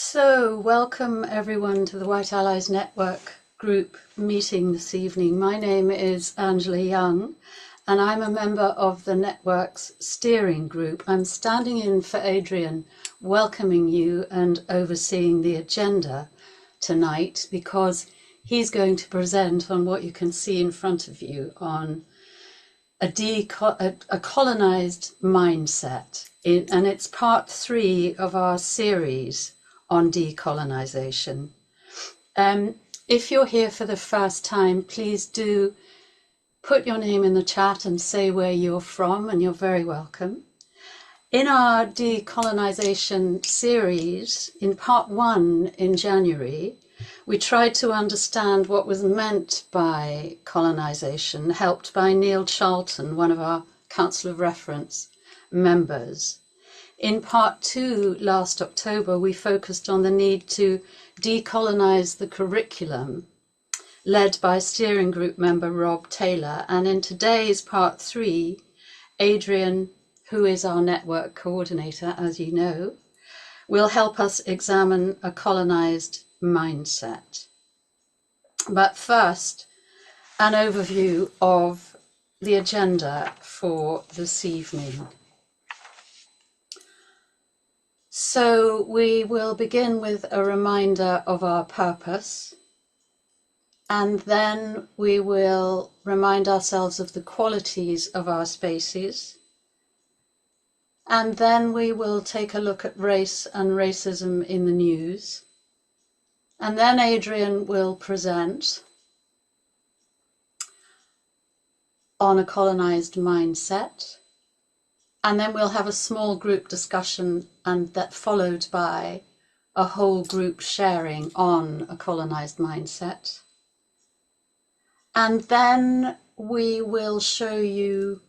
So, welcome everyone to the White Allies Network group meeting this evening. My name is Angela Young and I'm a member of the network's steering group. I'm standing in for Adrian, welcoming you and overseeing the agenda tonight because he's going to present on what you can see in front of you on a colonized mindset. And it's part 3 of our series on decolonisation. If you're here for the first time, please do put your name in the chat and say where you're from, and you're very welcome. In our decolonisation series, in part 1 in January, we tried to understand what was meant by colonisation, helped by Neil Charlton, one of our Council of Reference members. In part 2 last October, we focused on the need to decolonise the curriculum, led by steering group member Rob Taylor. And in today's part 3, Adrian, who is our network coordinator, as you know, will help us examine a colonised mindset. But first, an overview of the agenda for this evening. So we will begin with a reminder of our purpose, and then we will remind ourselves of the qualities of our spaces, and then we will take a look at race and racism in the news, and then Adrian will present on a colonised mindset. And then we'll have a small group discussion, and that followed by a whole group sharing on a colonised mindset. And then we will show you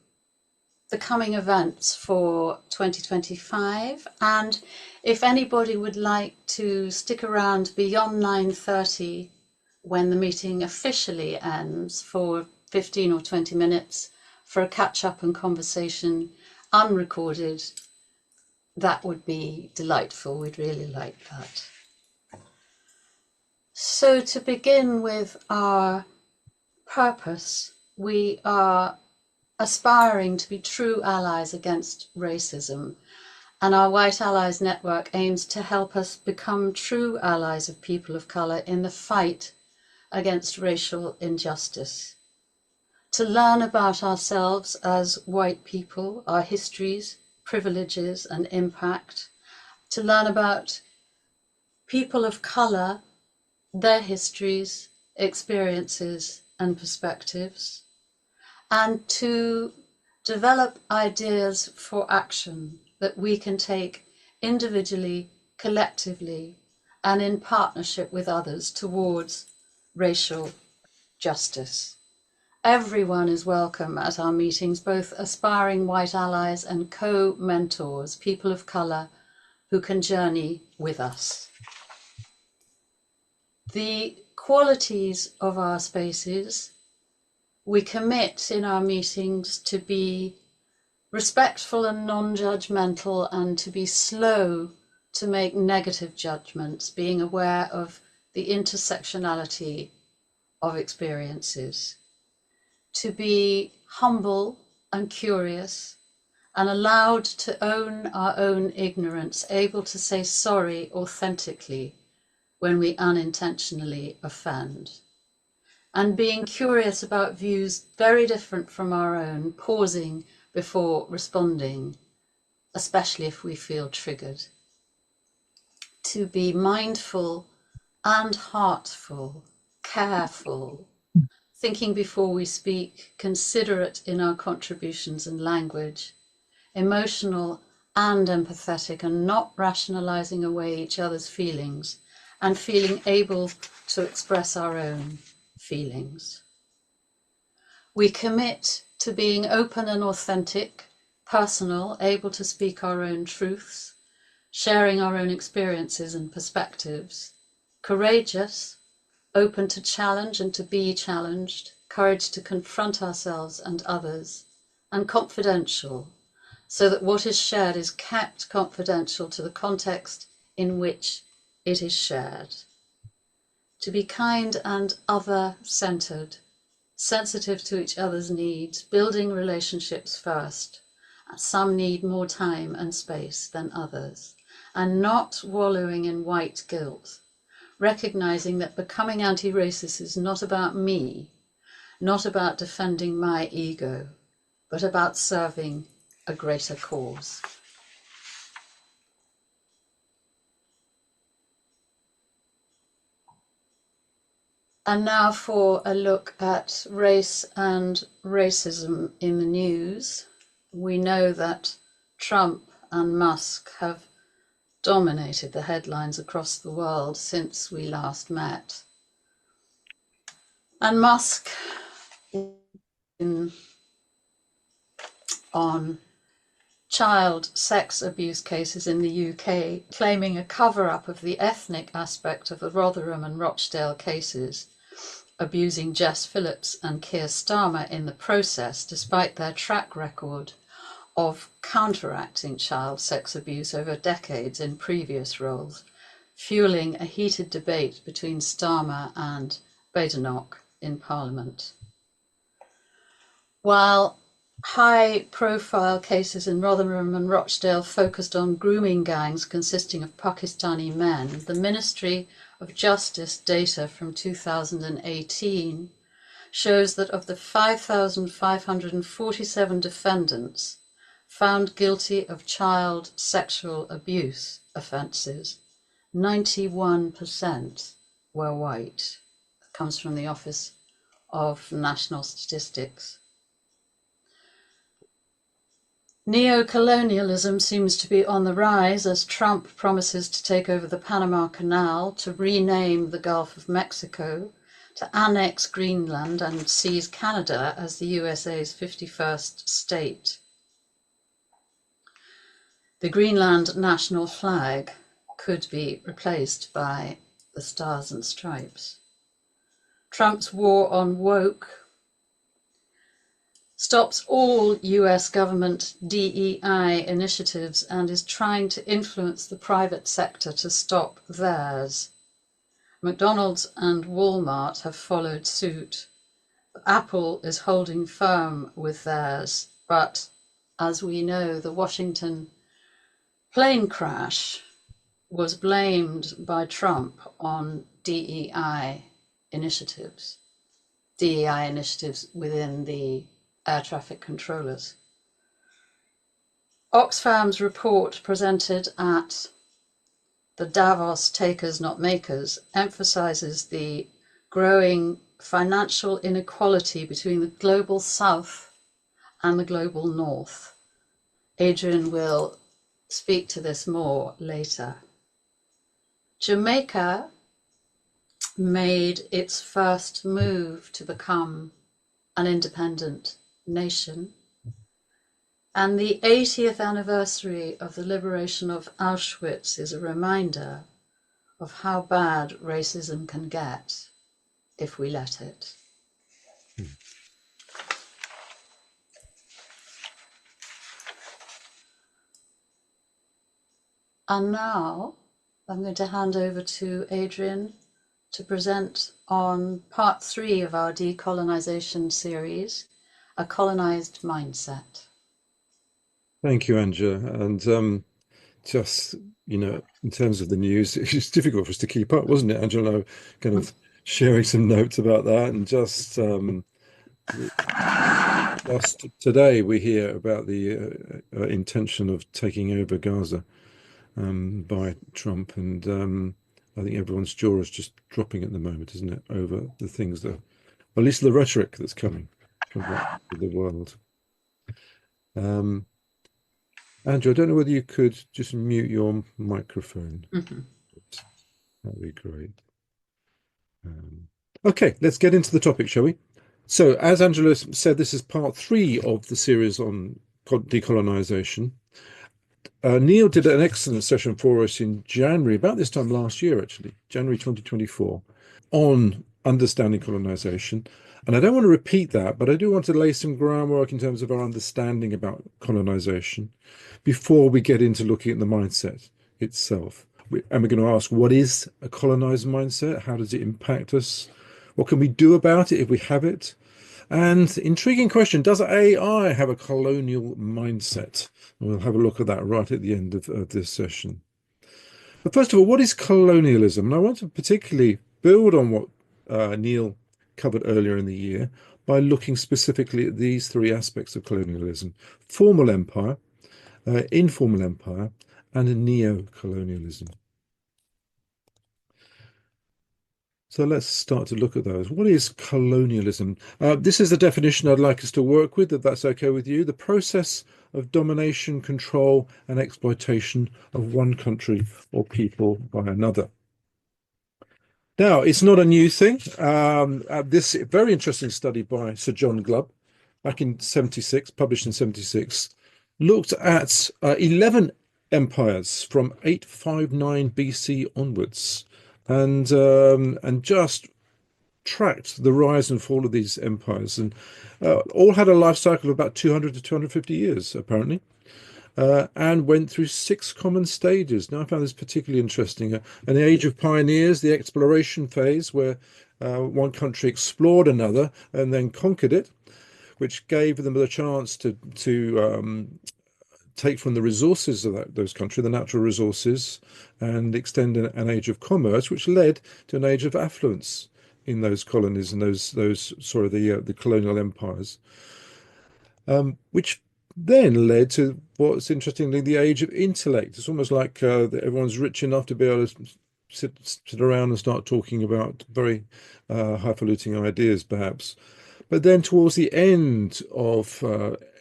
the coming events for 2025. And if anybody would like to stick around beyond 9:30 when the meeting officially ends for 15 or 20 minutes for a catch-up and conversation, unrecorded, that would be delightful. We'd really like that. So to begin with our purpose, we are aspiring to be true allies against racism, and our White Allies Network aims to help us become true allies of people of colour in the fight against racial injustice. To learn about ourselves as white people, our histories, privileges and impact, to learn about people of colour, their histories, experiences and perspectives, and to develop ideas for action that we can take individually, collectively and in partnership with others towards racial justice. Everyone is welcome at our meetings, both aspiring white allies and co-mentors, people of colour who can journey with us. The qualities of our spaces, we commit in our meetings to be respectful and non-judgmental, and to be slow to make negative judgments, being aware of the intersectionality of experiences. To be humble and curious and allowed to own our own ignorance, able to say sorry authentically when we unintentionally offend, and being curious about views very different from our own, pausing before responding, especially if we feel triggered. To be mindful and heartful, careful, thinking before we speak, considerate in our contributions and language, emotional and empathetic, and not rationalising away each other's feelings, and feeling able to express our own feelings. We commit to being open and authentic, personal, able to speak our own truths, sharing our own experiences and perspectives, courageous, open to challenge and to be challenged, courage to confront ourselves and others, and confidential, so that what is shared is kept confidential to the context in which it is shared. To be kind and other-centered, sensitive to each other's needs, building relationships first. Some need more time and space than others, and not wallowing in white guilt, recognizing that becoming anti-racist is not about me, not about defending my ego, but about serving a greater cause. And now for a look at race and racism in the news. We know that Trump and Musk have dominated the headlines across the world since we last met. And Musk on child sex abuse cases in the UK, claiming a cover-up of the ethnic aspect of the Rotherham and Rochdale cases, abusing Jess Phillips and Keir Starmer in the process, despite their track record of counteracting child sex abuse over decades in previous roles, fueling a heated debate between Starmer and Badenoch in Parliament. While high-profile cases in Rotherham and Rochdale focused on grooming gangs consisting of Pakistani men, the Ministry of Justice data from 2018 shows that of the 5,547 defendants found guilty of child sexual abuse offences, 91% were white. That comes from the Office of National Statistics. Neo-colonialism seems to be on the rise as Trump promises to take over the Panama Canal, to rename the Gulf of Mexico, to annex Greenland and seize Canada as the USA's 51st state. The Greenland national flag could be replaced by the Stars and Stripes. Trump's war on woke stops all US government DEI initiatives and is trying to influence the private sector to stop theirs. McDonald's and Walmart have followed suit. Apple is holding firm with theirs, but as we know, the Washington plane crash was blamed by Trump on DEI initiatives within the air traffic controllers. Oxfam's report presented at the Davos Takers Not Makers emphasizes the growing financial inequality between the global south and the global north. Adrian will speak to this more later. Jamaica made its first move to become an independent nation, and the 80th anniversary of the liberation of Auschwitz is a reminder of how bad racism can get if we let it. And now I'm going to hand over to Adrian to present on part 3 of our decolonisation series, A Colonised Mindset. Thank you, Angela. And just, in terms of the news, it's difficult for us to keep up, wasn't it, Angela? Kind of sharing some notes about that, and just today we hear about the intention of taking over Gaza by Trump, and I think everyone's jaw is just dropping at the moment, isn't it, over the things that, at least the rhetoric that's coming from the world. Andrew, I don't know whether you could just mute your microphone. Mm-hmm. That'd be great. Okay, let's get into the topic, shall we? So, as Angela said, this is part 3 of the series on decolonisation. Neil did an excellent session for us in January, about this time last year, actually, January 2024, on understanding colonisation. And I don't want to repeat that, but I do want to lay some groundwork in terms of our understanding about colonisation before we get into looking at the mindset itself. And we're going to ask, what is a colonized mindset? How does it impact us? What can we do about it if we have it? And intriguing question, does AI have a colonial mindset? We'll have a look at that right at the end of this session. But first of all, what is colonialism? And I want to particularly build on what Neil covered earlier in the year by looking specifically at these three aspects of colonialism: formal empire, informal empire, and neo-colonialism. So let's start to look at those. What is colonialism? This is the definition I'd like us to work with, if that's okay with you. The process of domination, control, and exploitation of one country or people by another. Now, it's not a new thing. This very interesting study by Sir John Glubb back in 76, published in 76, looked at 11 empires from 859 BC onwards, and just tracked the rise and fall of these empires, and all had a life cycle of about 200 to 250 years, apparently, and went through 6 common stages. Now, I found this particularly interesting. In the Age of Pioneers, the exploration phase, where one country explored another and then conquered it, which gave them the chance to take from the resources of those countries, the natural resources, and extend an age of commerce, which led to an age of affluence in those colonies and the colonial empires, which then led to what's interestingly the age of intellect. It's almost like everyone's rich enough to be able to sit around and start talking about very highfalutin ideas, perhaps. But then towards the end of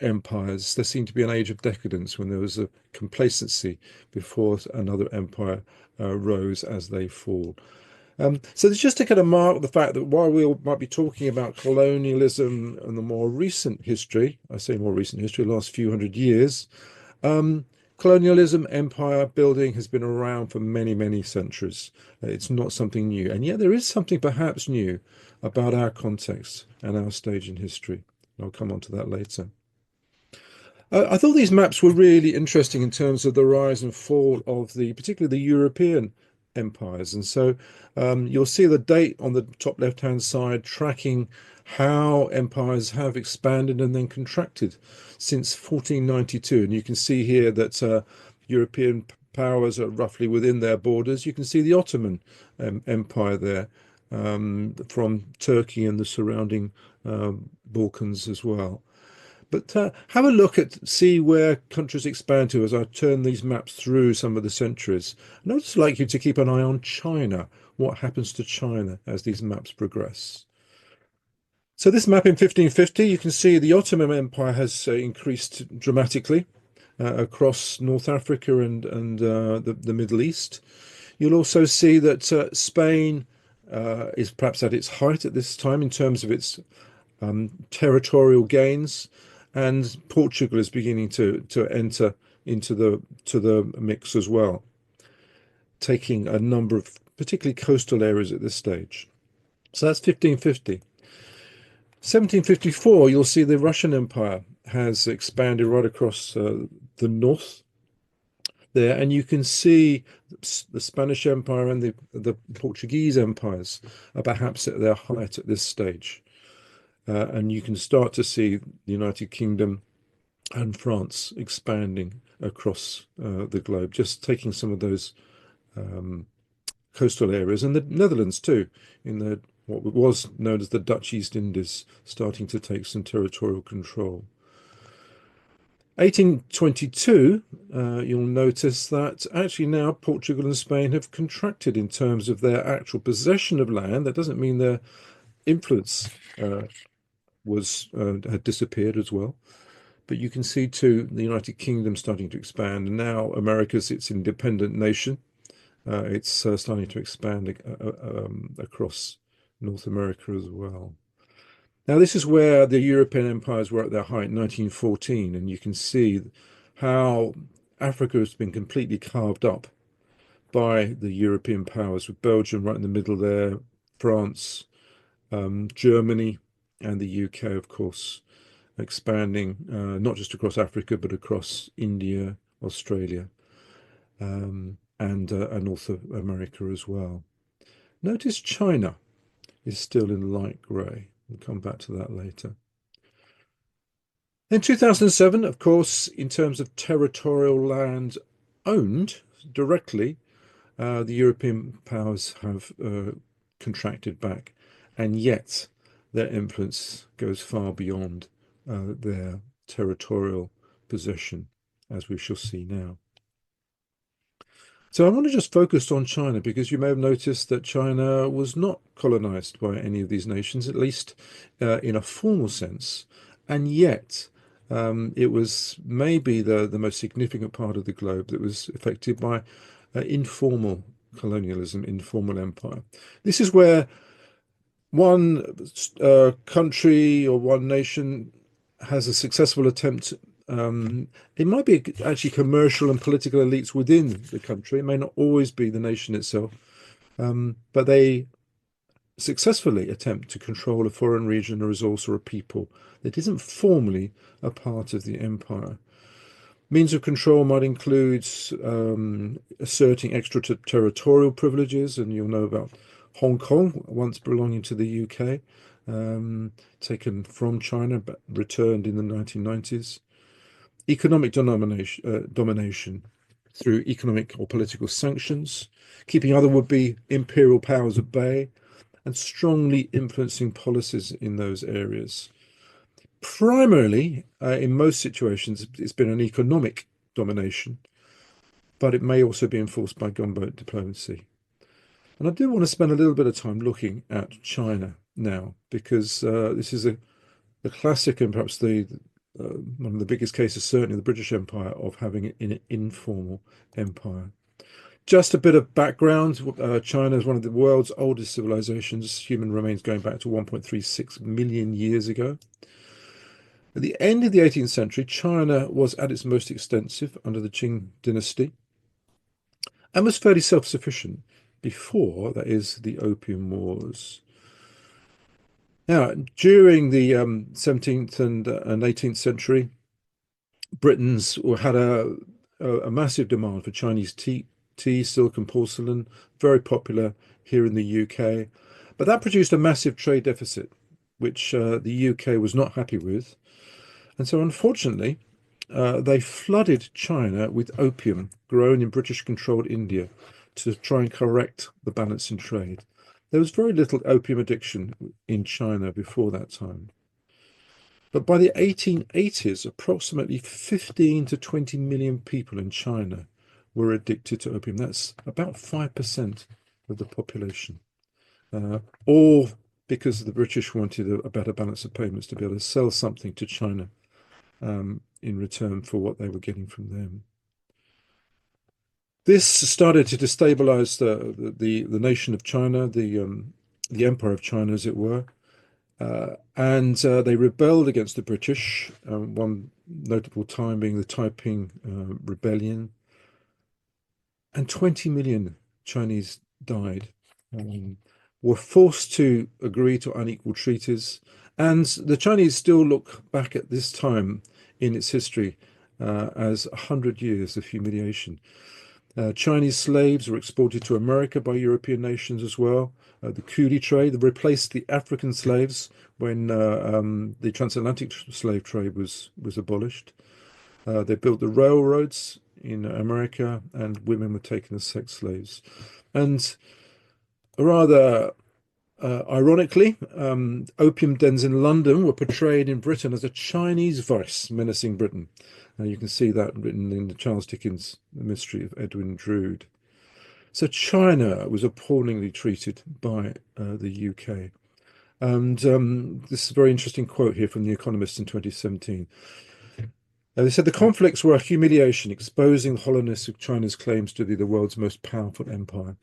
empires, there seemed to be an age of decadence when there was a complacency before another empire rose as they fall. So it's just to kind of mark the fact that while we might be talking about colonialism and the more recent history, I say more recent history, the last few hundred years, colonialism, empire building has been around for many, many centuries. It's not something new. And yet there is something perhaps new about our context and our stage in history. I'll come on to that later. I thought these maps were really interesting in terms of the rise and fall of particularly the European empires. And so you'll see the date on the top left-hand side tracking how empires have expanded and then contracted since 1492. And you can see here that European powers are roughly within their borders. You can see the Ottoman Empire there, from Turkey and the surrounding Balkans as well. But have a look see where countries expand to as I turn these maps through some of the centuries. And I'd just like you to keep an eye on China, what happens to China as these maps progress. So this map in 1550, you can see the Ottoman Empire has increased dramatically across North Africa and the Middle East. You'll also see that Spain is perhaps at its height at this time in terms of its territorial gains, and Portugal is beginning to enter into the mix as well, taking a number of particularly coastal areas at this stage. So that's 1550. 1754, you'll see the Russian Empire has expanded right across the north there, and you can see the Spanish Empire and the Portuguese empires are perhaps at their height at this stage. And you can start to see the United Kingdom and France expanding across the globe, just taking some of those coastal areas, and the Netherlands too, in what was known as the Dutch East Indies, starting to take some territorial control. 1822, you'll notice that actually now Portugal and Spain have contracted in terms of their actual possession of land. That doesn't mean their influence had disappeared as well. But you can see too the United Kingdom starting to expand, and now America's its independent nation. It's starting to expand across North America as well. Now, this is where the European empires were at their height, 1914, and you can see how Africa has been completely carved up by the European powers, with Belgium right in the middle there, France, Germany, and the UK, of course, expanding not just across Africa, but across India, Australia. and North America as well. Notice China is still in light grey. We'll come back to that later. In 2007, of course, in terms of territorial land owned directly, the European powers have contracted back, and yet their influence goes far beyond their territorial possession, as we shall see now. So I want to just focus on China because you may have noticed that China was not colonized by any of these nations, at least in a formal sense, and yet it was maybe the most significant part of the globe that was affected by informal colonialism, informal empire. This is where one country or one nation has a successful attempt. It might be actually commercial and political elites within the country. It may not always be the nation itself, but they successfully attempt to control a foreign region, a resource, or a people that isn't formally a part of the empire. Means of control might include asserting extraterritorial privileges, and you'll know about Hong Kong, once belonging to the UK, taken from China but returned in the 1990s. Economic domination through economic or political sanctions, keeping other would-be imperial powers at bay, and strongly influencing policies in those areas. Primarily, in most situations, it's been an economic domination, but it may also be enforced by gunboat diplomacy. And I do want to spend a little bit of time looking at China now, because this is a classic and perhaps one of the biggest cases, certainly the British Empire, of having an informal empire. Just a bit of background. China is one of the world's oldest civilizations, human remains going back to 1.36 million years ago. At the end of the 18th century, China was at its most extensive under the Qing dynasty and was fairly self-sufficient before, that is, the Opium Wars. Now, during the 17th and 18th century, Britons had a massive demand for Chinese tea, silk and porcelain, very popular here in the UK. But that produced a massive trade deficit, which the UK was not happy with. And so, unfortunately, they flooded China with opium grown in British-controlled India to try and correct the balance in trade. There was very little opium addiction in China before that time. But by the 1880s, approximately 15 to 20 million people in China were addicted to opium. That's about 5% of the population. All because the British wanted a better balance of payments to be able to sell something to China in return for what they were getting from them. This started to destabilize the nation of China, the Empire of China, as it were. And they rebelled against the British, one notable time being the Taiping Rebellion. And 20 million Chinese died, were forced to agree to unequal treaties. And the Chinese still look back at this time in its history as 100 years of humiliation. Chinese slaves were exported to America by European nations as well. The coolie trade replaced the African slaves when the transatlantic slave trade was abolished. They built the railroads in America, and women were taken as sex slaves. And rather ironically, opium dens in London were portrayed in Britain as a Chinese vice menacing Britain. You can see that written in the Charles Dickens' The Mystery of Edwin Drood. So China was appallingly treated by the UK. And this is a very interesting quote here from The Economist in 2017. They said the conflicts were a humiliation, exposing the hollowness of China's claims to be the world's most powerful empire.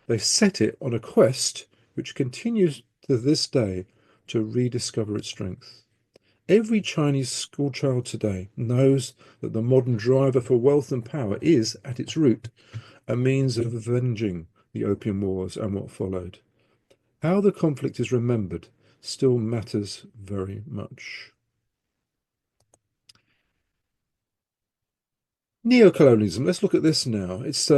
They set it on a quest which continues to this day to rediscover its strength. Every Chinese schoolchild today knows that the modern driver for wealth and power is, at its root, a means of avenging the Opium Wars and what followed. How the conflict is remembered still matters very much. Neocolonialism. Let's look at this now. It's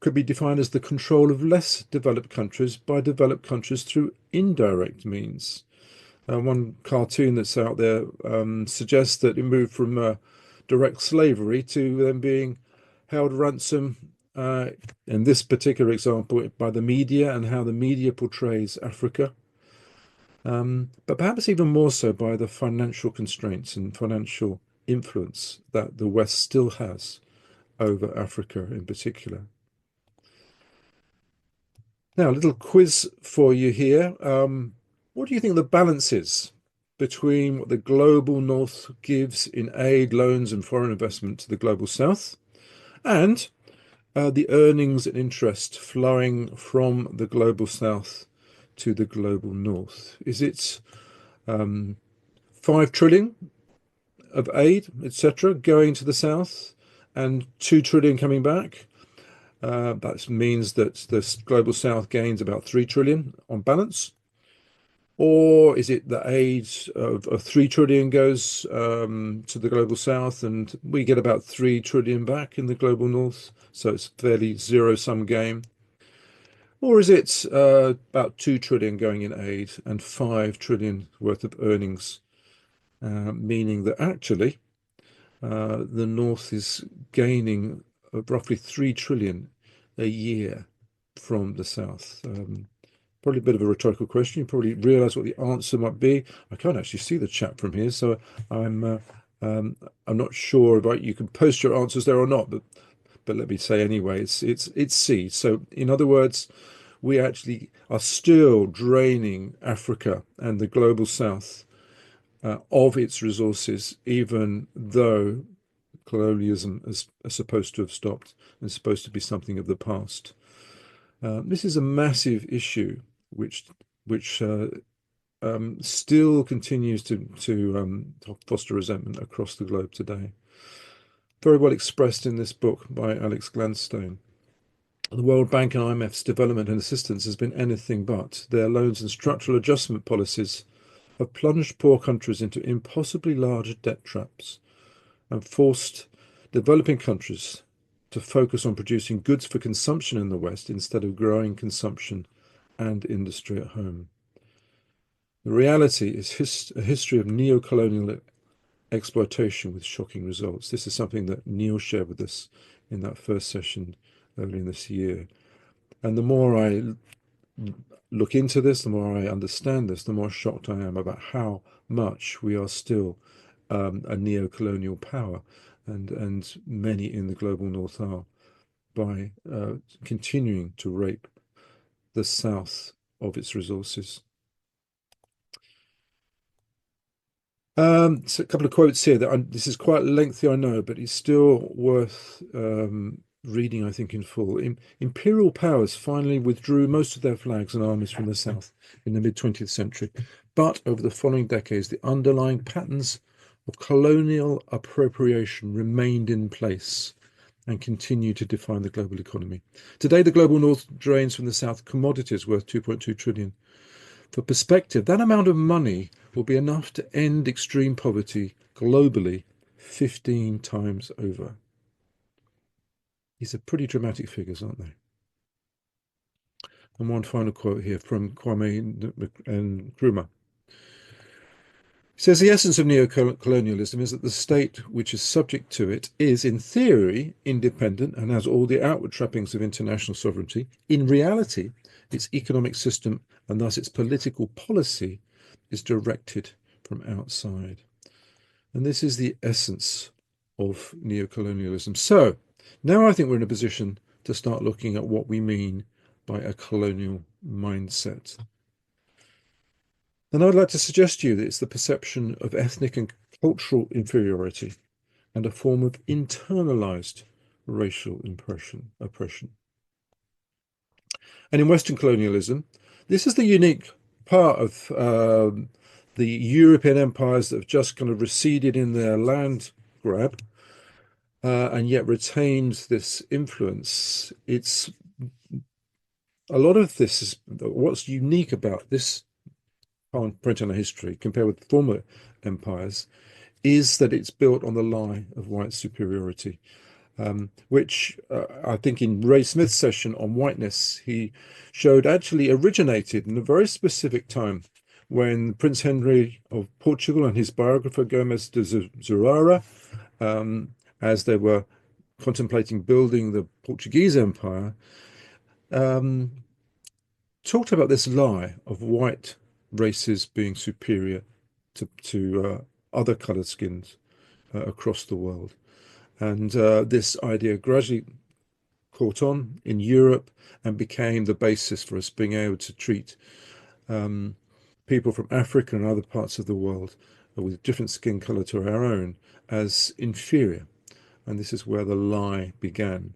could be defined as the control of less developed countries by developed countries through indirect means. One cartoon that's out there suggests that it moved from direct slavery to them being held ransom, in this particular example, by the media and how the media portrays Africa. But perhaps even more so by the financial constraints and financial influence that the West still has over Africa in particular. Now, a little quiz for you here. What do you think the balance is between what the global North gives in aid, loans, and foreign investment to the global South, and the earnings and interest flowing from the global South to the global North? Is it 5 trillion of aid, etc., going to the South and 2 trillion coming back? That means that the global South gains about 3 trillion on balance. Or is it the aid of 3 trillion goes to the global South and we get about 3 trillion back in the global North? So it's a fairly zero-sum game. Or is it about 2 trillion going in aid and 5 trillion worth of earnings, meaning that actually the North is gaining roughly 3 trillion a year from the South? Probably a bit of a rhetorical question. You probably realize what the answer might be. I can't actually see the chat from here, so I'm not sure about you can post your answers there or not, but let me say anyway, it's C. So in other words, we actually are still draining Africa and the global South of its resources, even though colonialism is supposed to have stopped and supposed to be something of the past. This is a massive issue which still continues to foster resentment across the globe today. Very well expressed in this book by Alex Gladstone. The World Bank and IMF's development and assistance has been anything but. Their loans and structural adjustment policies have plunged poor countries into impossibly large debt traps and forced developing countries to focus on producing goods for consumption in the West instead of growing consumption and industry at home. The reality is a history of neo-colonial exploitation with shocking results. This is something that Neil shared with us in that first session earlier in this year. And the more I look into this, the more I understand this, the more shocked I am about how much we are still a neo-colonial power, and many in the global North are, by continuing to rape the South of its resources. So a couple of quotes here. This is quite lengthy, I know, but it's still worth reading, I think, in full. Imperial powers finally withdrew most of their flags and armies from the South in the mid-20th century. But over the following decades, the underlying patterns of colonial appropriation remained in place and continue to define the global economy. Today, the global North drains from the South commodities worth 2.2 trillion. For perspective, that amount of money will be enough to end extreme poverty globally 15 times over. These are pretty dramatic figures, aren't they? And one final quote here from Kwame Nkrumah. He says, the essence of neo-colonialism is that the state which is subject to it is, in theory, independent and has all the outward trappings of international sovereignty. In reality, its economic system and thus its political policy is directed from outside. And this is the essence of neo-colonialism. So now I think we're in a position to start looking at what we mean by a colonial mindset. And I'd like to suggest to you that it's the perception of ethnic and cultural inferiority and a form of internalized racial oppression. And in Western colonialism, this is the unique part of the European empires that have just kind of receded in their land grab and yet retained this influence. It's a lot of this is what's unique about this point on history compared with former empires is that it's built on the lie of white superiority. which I think in Ray Smith's session on whiteness, he showed actually originated in a very specific time when Prince Henry of Portugal and his biographer Gomes de Zurara, as they were contemplating building the Portuguese Empire, talked about this lie of white races being superior to other coloured skins across the world. And this idea gradually caught on in Europe and became the basis for us being able to treat people from Africa and other parts of the world with different skin colour to our own as inferior. And this is where the lie began.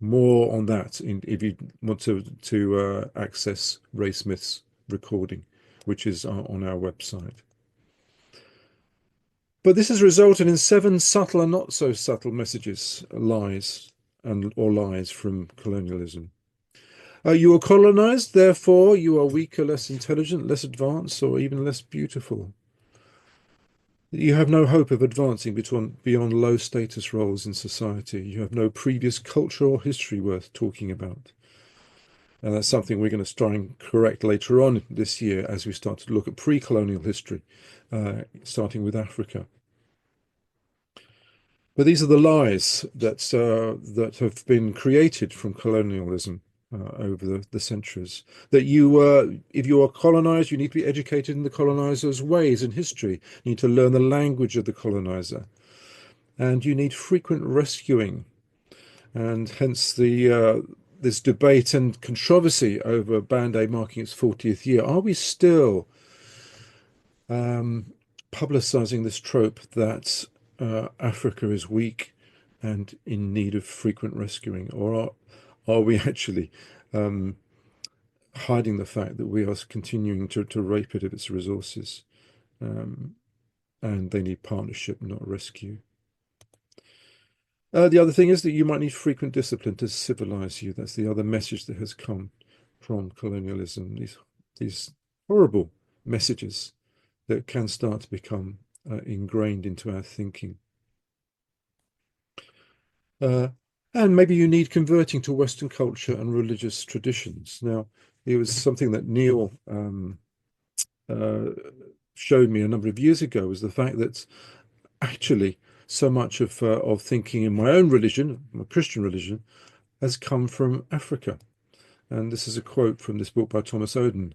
More on that if you want to access Ray Smith's recording, which is on our website. But this has resulted in 7 subtle and not so subtle messages, lies, or lies from colonialism. You are colonized, therefore you are weaker, less intelligent, less advanced, or even less beautiful. You have no hope of advancing beyond low status roles in society. You have no previous culture or history worth talking about. And that's something we're going to try and correct later on this year as we start to look at pre-colonial history, starting with Africa. But these are the lies that have been created from colonialism over the centuries. That if you are colonized, you need to be educated in the colonizer's ways and history. You need to learn the language of the colonizer. And you need frequent rescuing. And hence this debate and controversy over Band Aid marking its 40th year. Are we still publicizing this trope that Africa is weak and in need of frequent rescuing, or are we actually hiding the fact that we are continuing to rape it of its resources, and they need partnership, not rescue? The other thing is that you might need frequent discipline to civilize you. That's the other message that has come from colonialism. These horrible messages that can start to become ingrained into our thinking. And maybe you need converting to Western culture and religious traditions. Now, it was something that Neil showed me a number of years ago, was the fact that actually so much of thinking in my own religion, my Christian religion, has come from Africa. And this is a quote from this book by Thomas Oden.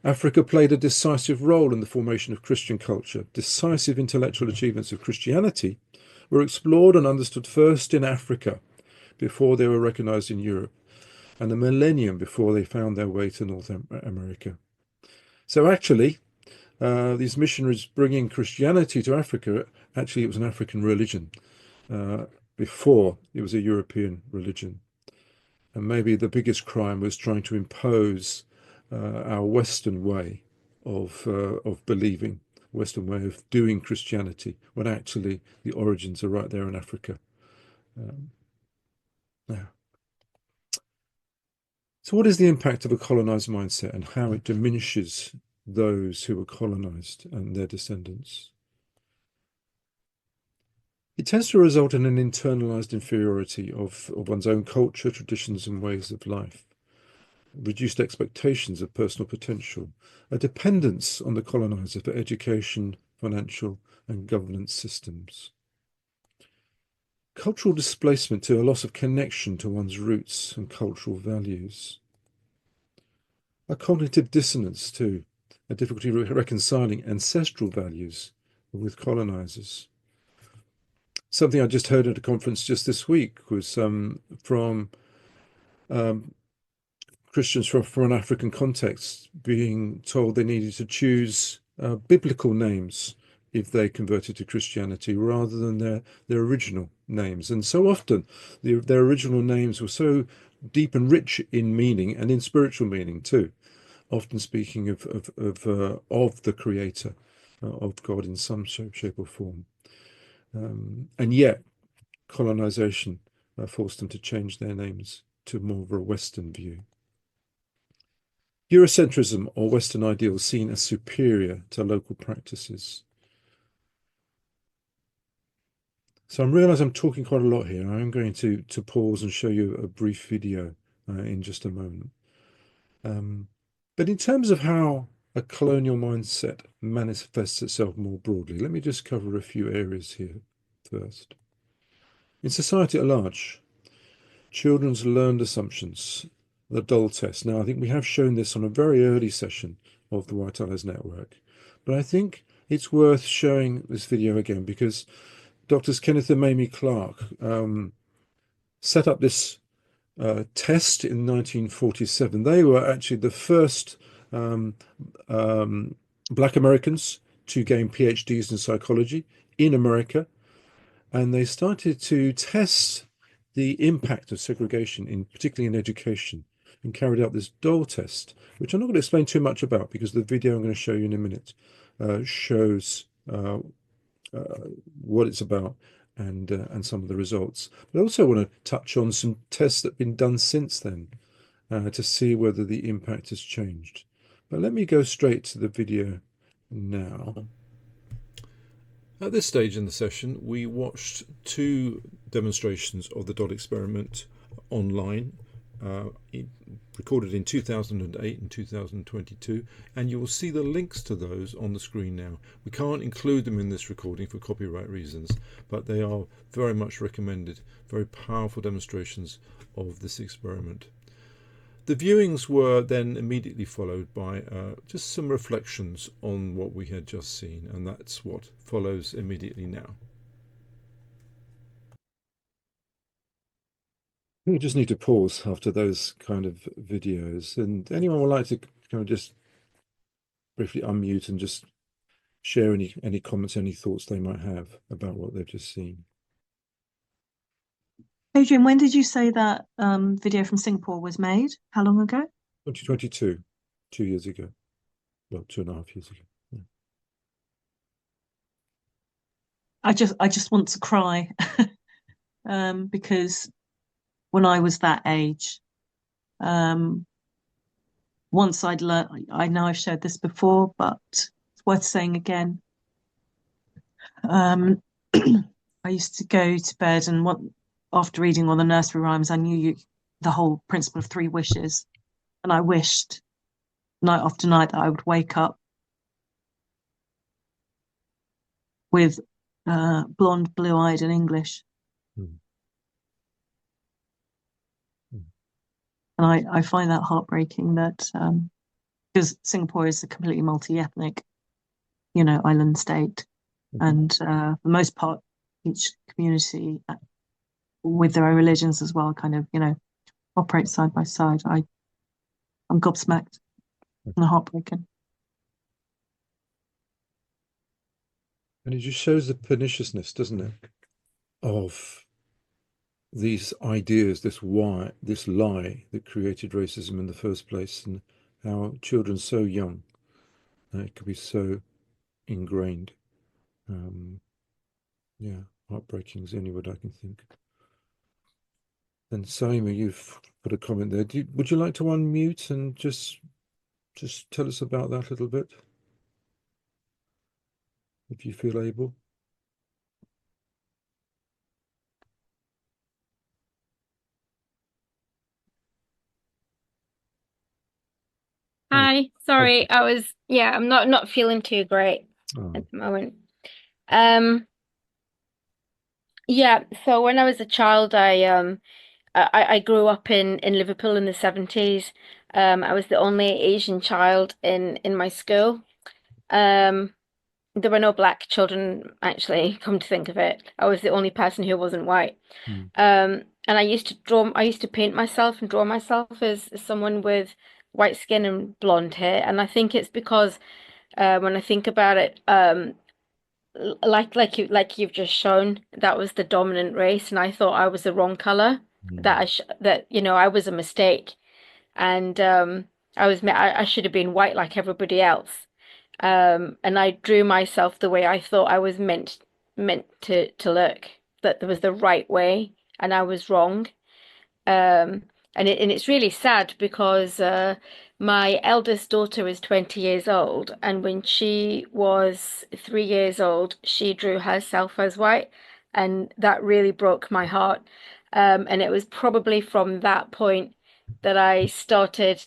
Africa played a decisive role in the formation of Christian culture. Decisive intellectual achievements of Christianity were explored and understood first in Africa before they were recognized in Europe, and a millennium before they found their way to North America. So actually, these missionaries bringing Christianity to Africa, actually it was an African religion before it was a European religion. And maybe the biggest crime was trying to impose our Western way of believing, Western way of doing Christianity, when actually the origins are right there in Africa. Now, so what is the impact of a colonized mindset and how it diminishes those who were colonized and their descendants? It tends to result in an internalized inferiority of one's own culture, traditions, and ways of life, reduced expectations of personal potential, a dependence on the colonizer for education, financial, and governance systems. Cultural displacement to a loss of connection to one's roots and cultural values. A cognitive dissonance too, a difficulty reconciling ancestral values with colonizers. Something I just heard at a conference just this week was from Christians from an African context being told they needed to choose biblical names if they converted to Christianity rather than their original names. And so often their original names were so deep and rich in meaning and in spiritual meaning too, often speaking of the Creator, of God in some shape or form. And yet colonization forced them to change their names to more of a Western view. Eurocentrism, or Western ideals seen as superior to local practices. So I realise I'm talking quite a lot here. I'm going to pause and show you a brief video in just a moment. But in terms of how a colonial mindset manifests itself more broadly, let me just cover a few areas here first. In society at large, children's learned assumptions, the dull test. Now, I think we have shown this on a very early session of the White Allies Network, but I think it's worth showing this video again because Doctors Kenneth and Mamie Clark set up this test in 1947. They were actually the first Black Americans to gain PhDs in psychology in America, and they started to test the impact of segregation, particularly in education, and carried out this Dole test, which I'm not going to explain too much about because the video I'm going to show you in a minute shows what it's about and some of the results. But I also want to touch on some tests that have been done since then to see whether the impact has changed. But let me go straight to the video now. At this stage in the session, we watched two demonstrations of the dot experiment online, recorded in 2008 and 2022, and you will see the links to those on the screen now. We can't include them in this recording for copyright reasons, but they are very much recommended, very powerful demonstrations of this experiment. The viewings were then immediately followed by just some reflections on what we had just seen, and that's what follows immediately now. We just need to pause after those kind of videos, and anyone would like to kind of just briefly unmute and just share any comments, any thoughts they might have about what they've just seen. Adrian, when did you say that video from Singapore was made? How long ago? 2022, 2 years ago. Well, 2.5 years ago. Yeah. I just want to cry because when I was that age, once I'd learned, I know I've shared this before, but it's worth saying again. I used to go to bed and after reading all the nursery rhymes, I knew the whole principle of 3 wishes. And I wished night after night that I would wake up with blonde, blue-eyed and English. And I find that heartbreaking that because Singapore is a completely multi-ethnic, island state. And for the most part, each community with their own religions as well, kind of, operate side by side. I'm gobsmacked and heartbroken. And it just shows the perniciousness, doesn't it, of these ideas, this lie that created racism in the first place, and how children so young, it could be so ingrained. Yeah, heartbreaking is the only word I can think. And Saima, you've put a comment there. Would you like to unmute and just tell us about that a little bit, if you feel able? Hi, sorry, I'm not feeling too great at the moment. Yeah, so when I was a child, I grew up in Liverpool in the 70s. I was the only Asian child in my school. There were no black children, actually, come to think of it. I was the only person who wasn't white. And I used to paint myself and draw myself as someone with white skin and blonde hair. And I think it's because when I think about it, like you've just shown, that was the dominant race, and I thought I was the wrong color. I was a mistake, and I should have been white like everybody else. And I drew myself the way I thought I was meant to look, that there was the right way, and I was wrong. And it's really sad because my eldest daughter is 20 years old, and when she was 3 years old, she drew herself as white, and that really broke my heart. And it was probably from that point that I started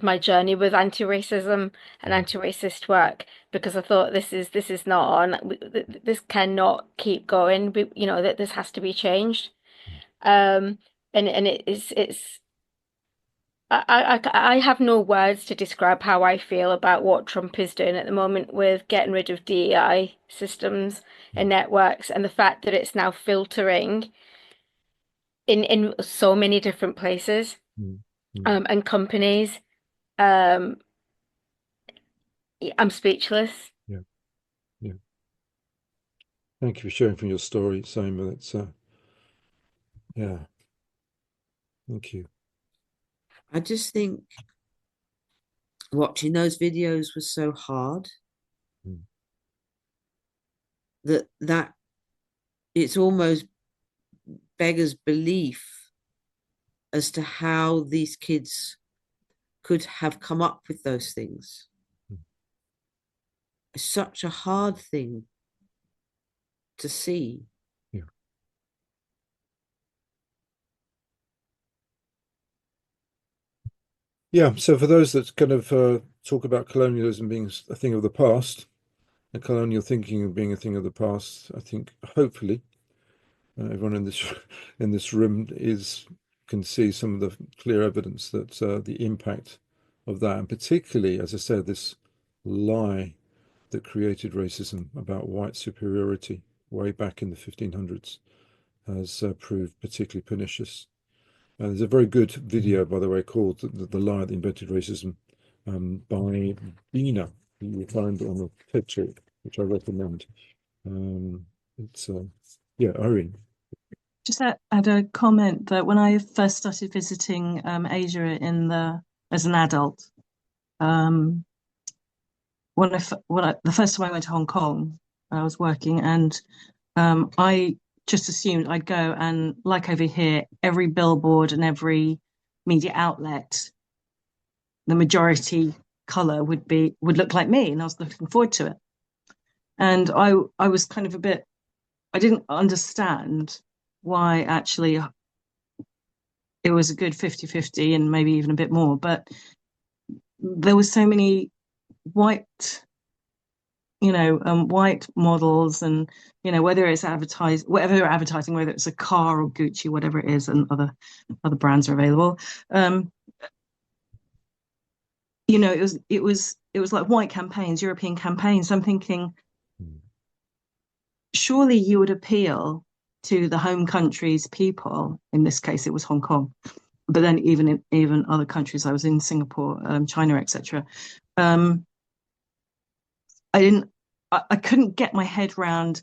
my journey with anti-racism and anti-racist work, because I thought this is not on. This cannot keep going. That this has to be changed. And it's I have no words to describe how I feel about what Trump is doing at the moment with getting rid of DEI systems and networks, and the fact that it's now filtering in so many different places, and companies. I'm speechless. Yeah, yeah. Thank you for sharing from your story, Saima. That's yeah. Thank you. I just think watching those videos was so hard that it's almost beggars belief as to how these kids could have come up with those things. It's such a hard thing to see. Yeah, so for those that kind of talk about colonialism being a thing of the past, and colonial thinking being a thing of the past, I think hopefully everyone in this room can see some of the clear evidence that the impact of that, and particularly, as I said, this lie that created racism about white superiority way back in the 1500s has proved particularly pernicious. There's a very good video, by the way, called The Lie That Invented Racism by Bina. You will find on the TED Talk, which I recommend. It's, yeah, Irene. Just add a comment that when I first started visiting Asia as an adult, the first time I went to Hong Kong, I was working, and I just assumed I'd go, and like over here, every billboard and every media outlet, the majority color would look like me, and I was looking forward to it. And I was kind of I didn't understand why actually it was a good 50-50 and maybe even a bit more, but there were so many white models, and whether it's whatever they're advertising, whether it's a car or Gucci, whatever it is, and other brands are available. It was like white campaigns, European campaigns. I'm thinking, surely you would appeal to the home country's people. In this case, it was Hong Kong, but then even other countries. I was in Singapore, China, etc. I couldn't get my head around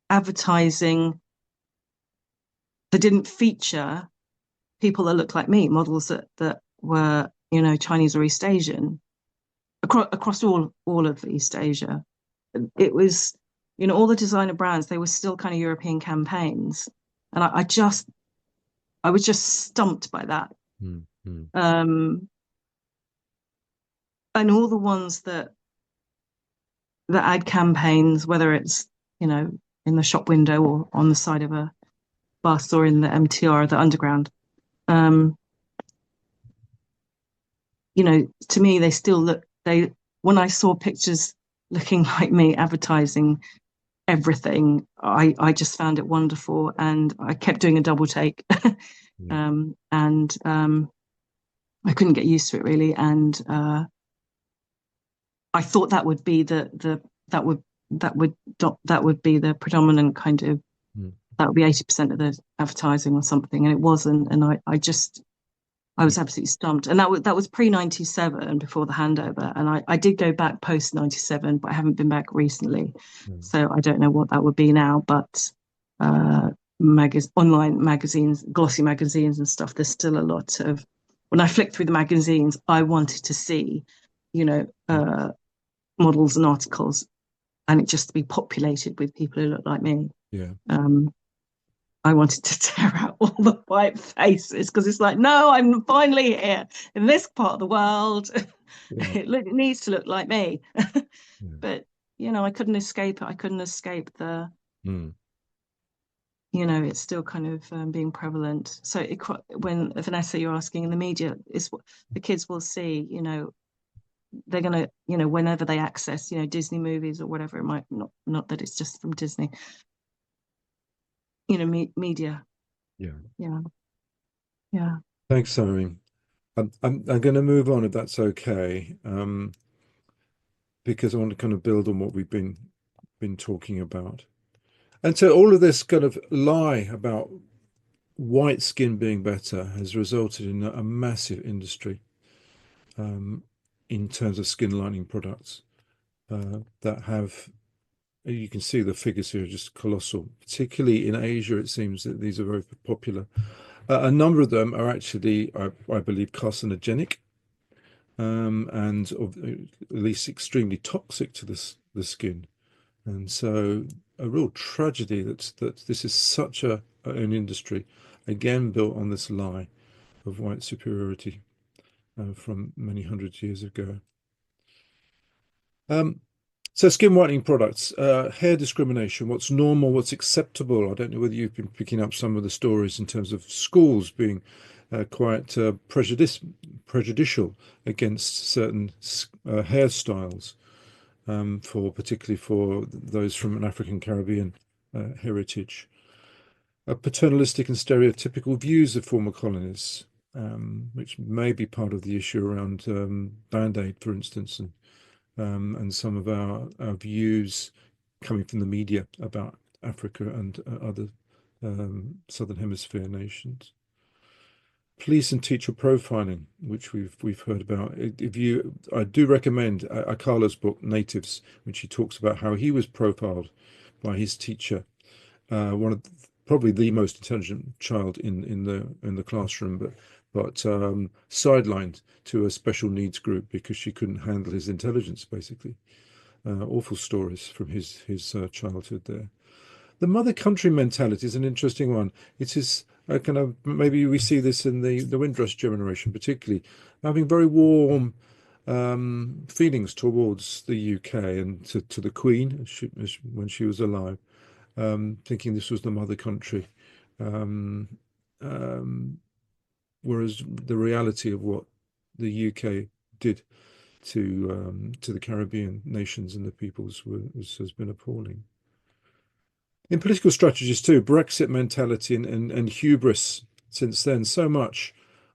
advertising that didn't feature people that looked like me, models that were, Chinese or East Asian, across all of East Asia. It was, all the designer brands, they were still kind of European campaigns. And I was just stumped by that. And all the ones that ad campaigns, whether it's, in the shop window or on the side of a bus or in the MTR, the underground, to me, they still look, when I saw pictures looking like me advertising everything, I just found it wonderful, and I kept doing a double take. And I couldn't get used to it really, and I thought that would be that would be the predominant kind of, that would be 80% of the advertising or something, and it wasn't, and I was absolutely stumped. And that was pre-97, before the handover, and I did go back post-97, but I haven't been back recently, so I don't know what that would be now. But online magazines, glossy magazines and stuff, there's still a lot of, when I flicked through the magazines, I wanted to see, models and articles, and it just to be populated with people who look like me. I wanted to tear out all the white faces, because it's like, no, I'm finally here in this part of the world. It needs to look like me. But I couldn't escape it. I couldn't escape the, it's still kind of being prevalent. So when Vanessa, you're asking in the media, is what the kids will see, they're going to, whenever they access, Disney movies or whatever it might, not that it's just from Disney, media. Yeah. Thanks, Irene. I'm going to move on if that's okay, because I want to kind of build on what we've been talking about. And so all of this kind of lie about white skin being better has resulted in a massive industry in terms of skin lightening products that have, you can see the figures here are just colossal. Particularly in Asia, it seems that these are very popular. A number of them are actually, I believe, carcinogenic and at least extremely toxic to the skin. And so a real tragedy that this is such an industry, again, built on this lie of white superiority from many hundred years ago. So skin whitening products, hair discrimination, what's normal, what's acceptable. I don't know whether you've been picking up some of the stories in terms of schools being quite prejudicial against certain hairstyles, particularly for those from an African Caribbean heritage. Paternalistic and stereotypical views of former colonies, which may be part of the issue around Band-Aid, for instance, and some of our views coming from the media about Africa and other Southern Hemisphere nations. Police and teacher profiling, which we've heard about. I do recommend Akala's book Natives, which he talks about how he was profiled by his teacher, one of probably the most intelligent child in the classroom, but sidelined to a special needs group because she couldn't handle his intelligence, basically. Awful stories from his childhood there. The mother country mentality is an interesting one. It is kind of, maybe we see this in the Windrush generation, particularly, having very warm feelings towards the UK and to the Queen when she was alive, thinking this was the mother country. Whereas the reality of what the UK did to the Caribbean nations and the peoples has been appalling. In political strategies too, Brexit mentality and hubris since then, so much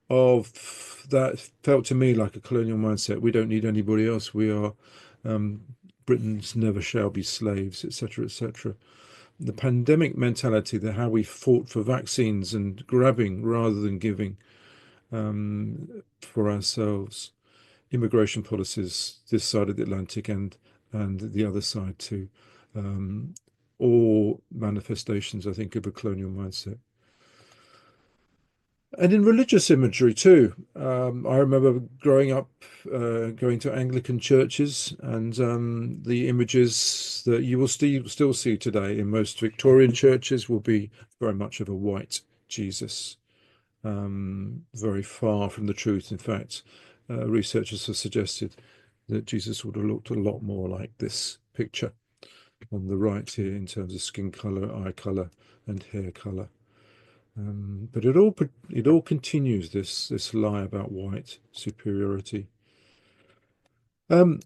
of that felt to me like a colonial mindset. We don't need anybody else. We are Britons never shall be slaves, etc., etc. The pandemic mentality, how we fought for vaccines and grabbing rather than giving for ourselves. Immigration policies this side of the Atlantic and the other side too. All manifestations, I think, of a colonial mindset. And in religious imagery too, I remember growing up, going to Anglican churches, and the images that you will still see today in most Victorian churches will be very much of a white Jesus, very far from the truth. In fact, researchers have suggested that Jesus would have looked a lot more like this picture on the right here in terms of skin color, eye color, and hair color. But it all continues this lie about white superiority. So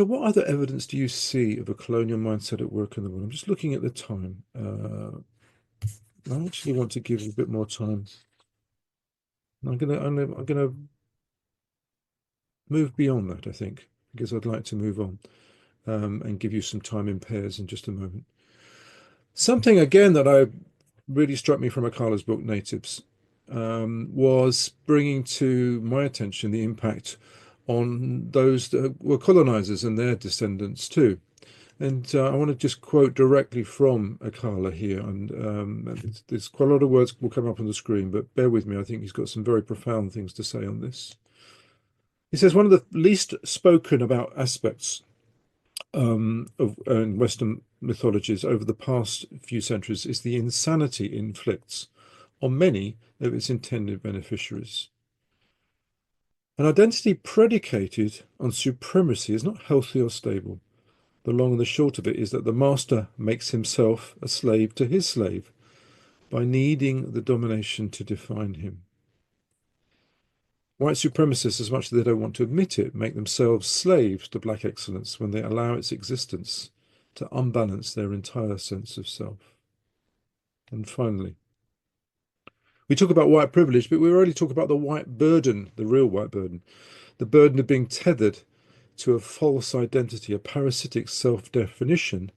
what other evidence do you see of a colonial mindset at work in the world? I'm just looking at the time. I actually want to give you a bit more time. I'm gonna move beyond that, I think, because I'd like to move on and give you some time in pairs in just a moment. Something again that really struck me from Akala's book Natives was bringing to my attention the impact on those that were colonizers and their descendants too. And I want to just quote directly from Akala here, and there's quite a lot of words will come up on the screen, but bear with me. I think he's got some very profound things to say on this. He says one of the least spoken about aspects of Western mythologies over the past few centuries is the insanity it inflicts on many of its intended beneficiaries. An identity predicated on supremacy is not healthy or stable. The long and the short of it is that the master makes himself a slave to his slave by needing the domination to define him. White supremacists, as much as they don't want to admit it, make themselves slaves to black excellence when they allow its existence to unbalance their entire sense of self. And finally, we talk about white privilege, but we rarely talk about the white burden, the real white burden, the burden of being tethered to a false identity, a parasitic self-definition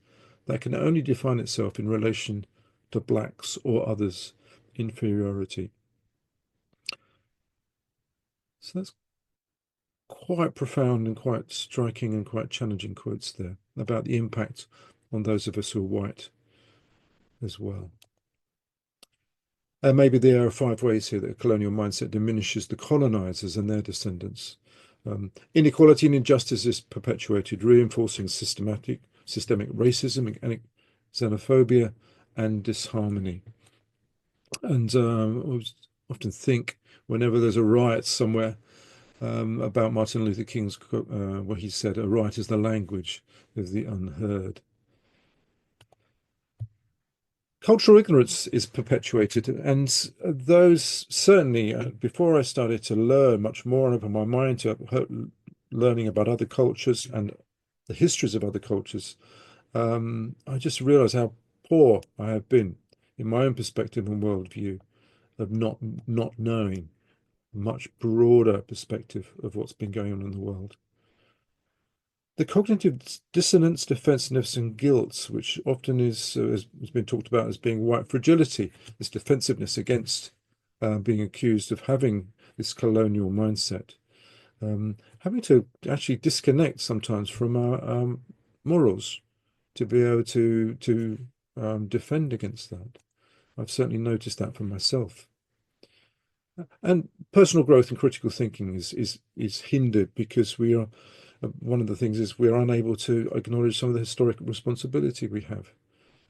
that can only define itself in relation to blacks or others' inferiority. So that's quite profound and quite striking and quite challenging quotes there about the impact on those of us who are white as well. And maybe there are 5 ways here that a colonial mindset diminishes the colonizers and their descendants. Inequality and injustice is perpetuated, reinforcing systemic racism and xenophobia and disharmony. And I often think whenever there's a riot somewhere, about Martin Luther King's where he said, "A right is the language of the unheard." Cultural ignorance is perpetuated, and those certainly, before I started to learn much more and open my mind to learning about other cultures and the histories of other cultures, I just realized how poor I have been in my own perspective and worldview of not knowing much broader perspective of what's been going on in the world. The cognitive dissonance, defensiveness, and guilt, which often has been talked about as being white fragility, this defensiveness against being accused of having this colonial mindset, having to actually disconnect sometimes from our morals to be able to defend against that. I've certainly noticed that for myself. And personal growth and critical thinking is hindered because we are, one of the things is we're unable to acknowledge some of the historic responsibility we have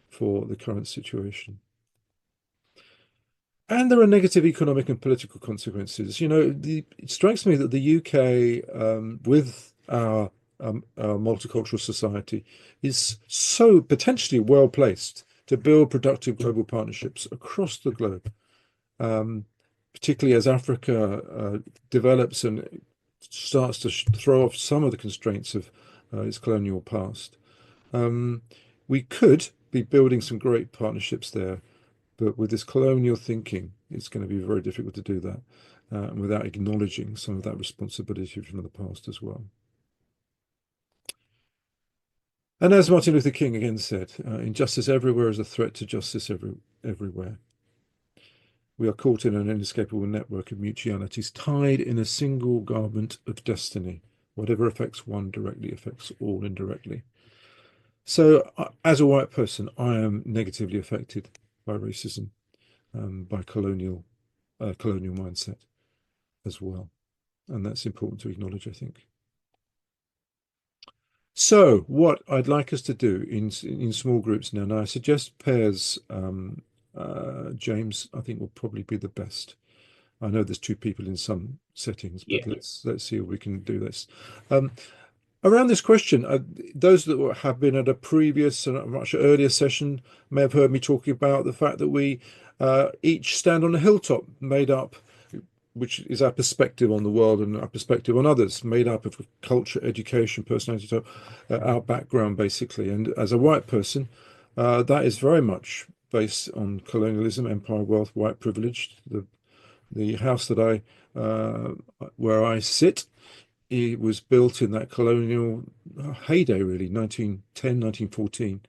for the current situation. And there are negative economic and political consequences. You know, it strikes me that the UK, with our multicultural society, is so potentially well placed to build productive global partnerships across the globe. Particularly as Africa develops and starts to throw off some of the constraints of its colonial past. We could be building some great partnerships there, but with this colonial thinking, it's going to be very difficult to do that without acknowledging some of that responsibility from the past as well. And as Martin Luther King again said, injustice everywhere is a threat to justice everywhere. We are caught in an inescapable network of mutualities, tied in a single garment of destiny. Whatever affects one directly affects all indirectly. So, as a white person, I am negatively affected by racism, by colonial mindset as well, and that's important to acknowledge, I think. So, what I'd like us to do in small groups now I suggest pairs. James, I think, will probably be the best. I know there's 2 people in some settings, but yeah. let's see if we can do this. Around this question, those that have been at a previous and a much earlier session may have heard me talking about the fact that we each stand on a hilltop made up, which is our perspective on the world and our perspective on others, made up of culture, education, personality, our background, basically. And as a white person, that is very much based on colonialism, empire, wealth, white privilege. The house that where I sit, it was built in that colonial heyday, really, 1910, 1914.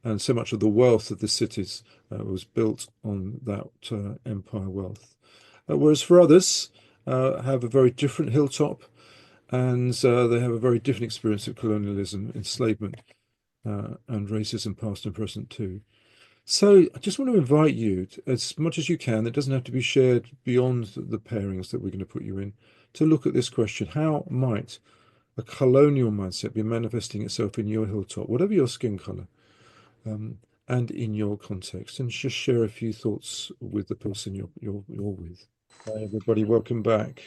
And so much of the wealth of the cities was built on that empire wealth. Whereas for others, have a very different hilltop, and they have a very different experience of colonialism, enslavement, and racism, past and present too. So I just want to invite you, as much as you can, it doesn't have to be shared beyond the pairings that we're going to put you in, to look at this question: how might a colonial mindset be manifesting itself in your hilltop, whatever your skin color, and in your context? And just share a few thoughts with the person you're with. Hi, everybody, welcome back.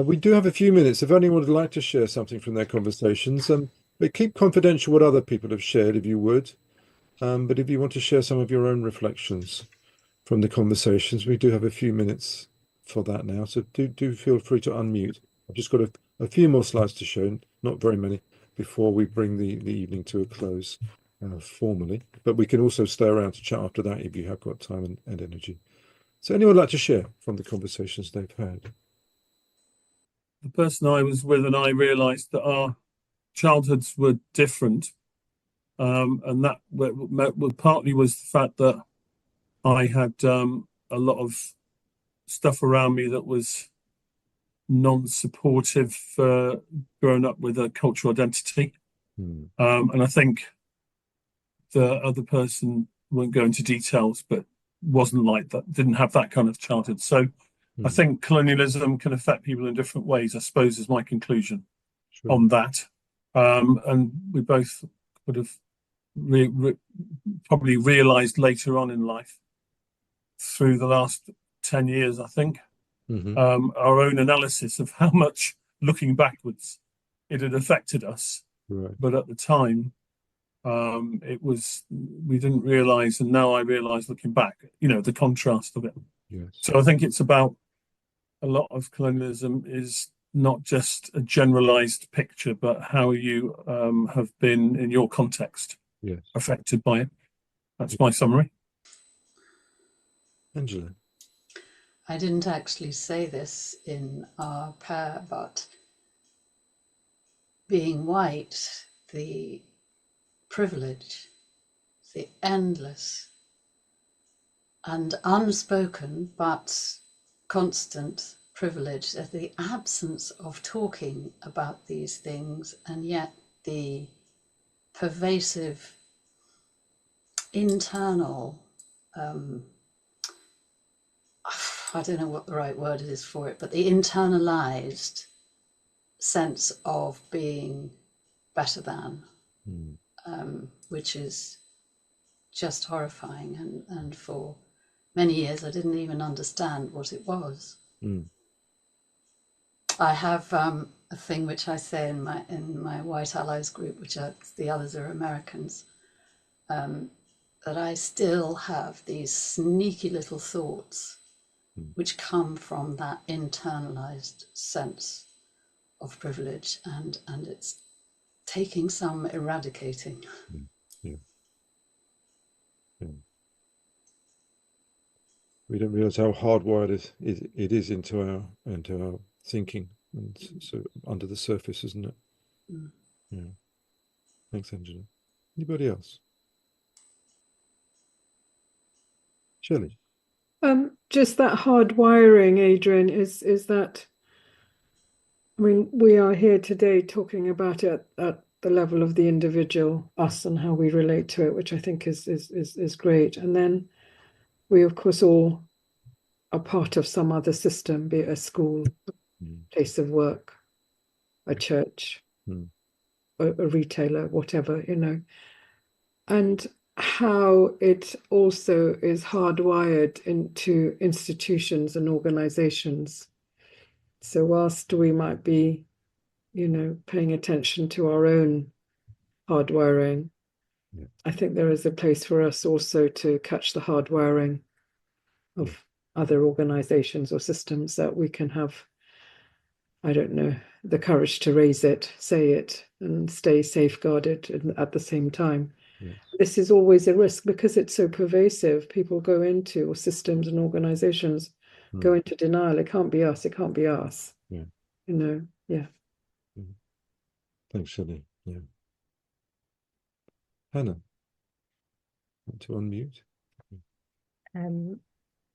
We do have a few minutes. If anyone would like to share something from their conversations, but keep confidential what other people have shared, if you would. But if you want to share some of your own reflections from the conversations, we do have a few minutes for that now. So do feel free to unmute. I've just got a few more slides to show, not very many, before we bring the evening to a close formally. But we can also stay around to chat after that if you have got time and energy. So anyone like to share from the conversations they've had? The person I was with and I realised that our childhoods were different, and that partly was the fact that I had a lot of stuff around me that was non-supportive, growing up with a cultural identity. And I think the other person won't go into details, but wasn't like that, didn't have that kind of childhood. So I think colonialism can affect people in different ways, I suppose, is my conclusion on that. And we both would have probably realised later on in life, through the last 10 years, I think, our own analysis of how much, looking backwards, it had affected us. But at the time, we didn't realise, and now I realise looking back, the contrast of it. So I think it's about, a lot of colonialism is not just a generalised picture, but how you have been in your context affected by it. That's my summary. Angela? I didn't actually say this in our pair, but being white, the privilege, the endless and unspoken but constant privilege, the absence of talking about these things, and yet the pervasive internal, I don't know what the right word is for it, but the internalized sense of being better than, which is just horrifying. And for many years, I didn't even understand what it was. I have a thing which I say in my White Allies group, which the others are Americans, that I still have these sneaky little thoughts which come from that internalized sense of privilege, and it's taking some eradicating. We don't realise how hardwired it is into our thinking, and so under the surface, isn't it? Yeah. Thanks, Angela. Anybody else? Shirley? Just that hard wiring, Adrian, is that, I mean, we are here today talking about it at the level of the individual, us, and how we relate to it, which I think is great. And then we, of course, all are part of some other system, be it a school, place of work, a church, a retailer, whatever, and how it also is hardwired into institutions and organizations. So whilst we might be, paying attention to our own hardwiring, I think there is a place for us also to catch the hardwiring of other organizations or systems, that we can have, I don't know, the courage to raise it, say it, and stay safeguarded at the same time. This is always a risk because it's so pervasive. People go into, or systems and organizations go into denial. It can't be us. It can't be us. Thanks, Shirley. Hannah, want to unmute?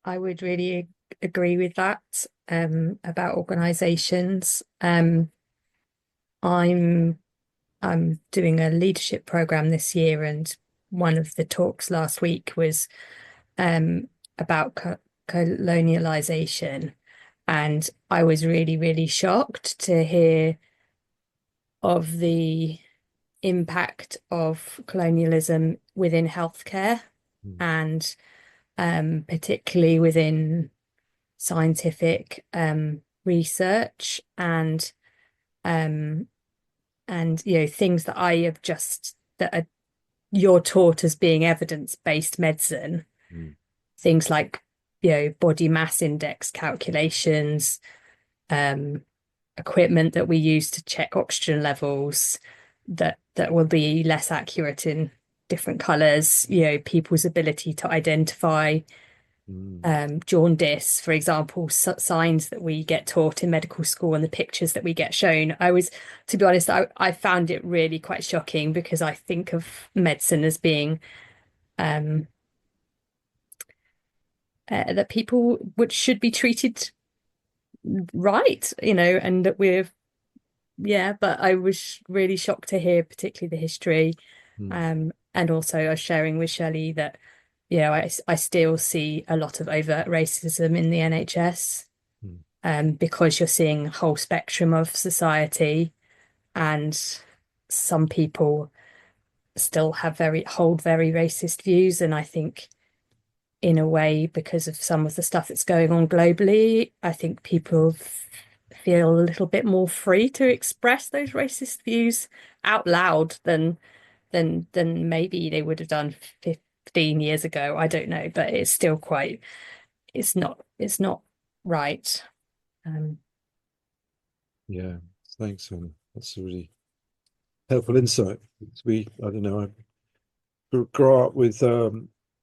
I would really agree with that about organisations. I'm doing a leadership program this year, and one of the talks last week was about colonialisation, and I was really, really shocked to hear of the impact of colonialism within healthcare, and particularly within scientific research and things that I have just that are you're taught as being evidence-based medicine, things like body mass index calculations, equipment that we use to check oxygen levels that will be less accurate in different colors, people's ability to identify jaundice, for example, signs that we get taught in medical school and the pictures that we get shown. To be honest, I found it really quite shocking, because I think of medicine as being that people should be treated right, and that but I was really shocked to hear particularly the history. And also I was sharing with Shelley that I still see a lot of overt racism in the NHS, because you're seeing a whole spectrum of society, and some people still hold very racist views. And I think in a way, because of some of the stuff that's going on globally, I think people feel a little bit more free to express those racist views out loud than maybe they would have done 15 years ago. I don't know, but it's still it's not right. Yeah, thanks, Anna. That's a really helpful insight. I don't know, I grew up with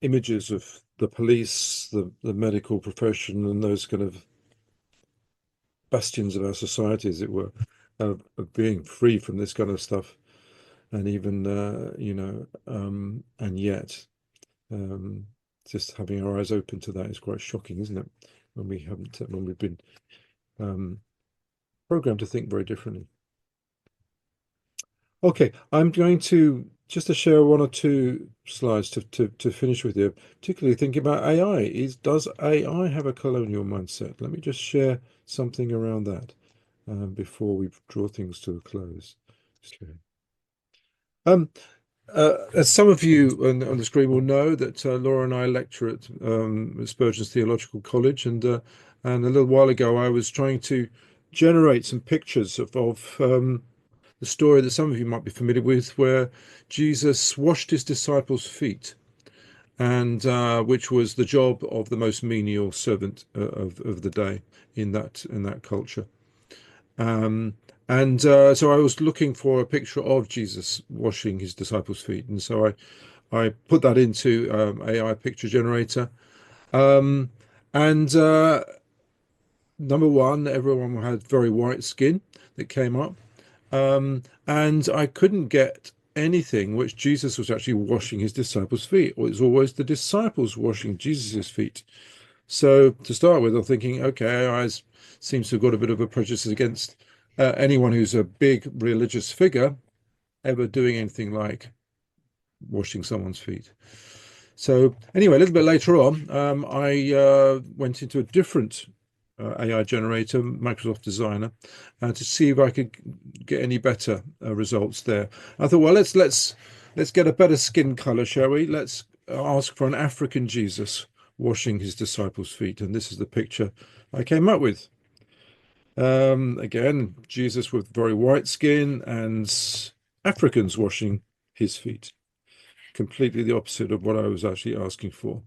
images of the police, the medical profession, and those kind of bastions of our society, as it were, of being free from this kind of stuff. And even, and yet, just having our eyes open to that is quite shocking, isn't it? When we've been programmed to think very differently. Okay, I'm going to just to share one or two slides to finish with you, particularly thinking about AI. Does AI have a colonial mindset? Let me just share something around that before we draw things to a close. As some of you on the screen will know, that Laura and I lecture at Spurgeon's Theological College, and a little while ago I was trying to generate some pictures of the story that some of you might be familiar with, where Jesus washed his disciples' feet, and which was the job of the most menial servant of the day in that culture. So I was looking for a picture of Jesus washing his disciples' feet, and so I put that into AI picture generator, and number one, everyone had very white skin that came up. And I couldn't get anything which Jesus was actually washing his disciples' feet. It was always the disciples washing Jesus's feet. So to start with, I'm thinking, okay, AI seems to have got a bit of a prejudice against anyone who's a big religious figure ever doing anything like washing someone's feet. So anyway, a little bit later on, I went into a different AI generator, Microsoft Designer, to see if I could get any better results there. I thought, well, let's get a better skin color, shall we? Let's ask for an African Jesus washing his disciples' feet, and this is the picture I came up with. Again, Jesus with very white skin and Africans washing his feet. Completely the opposite of what I was actually asking for.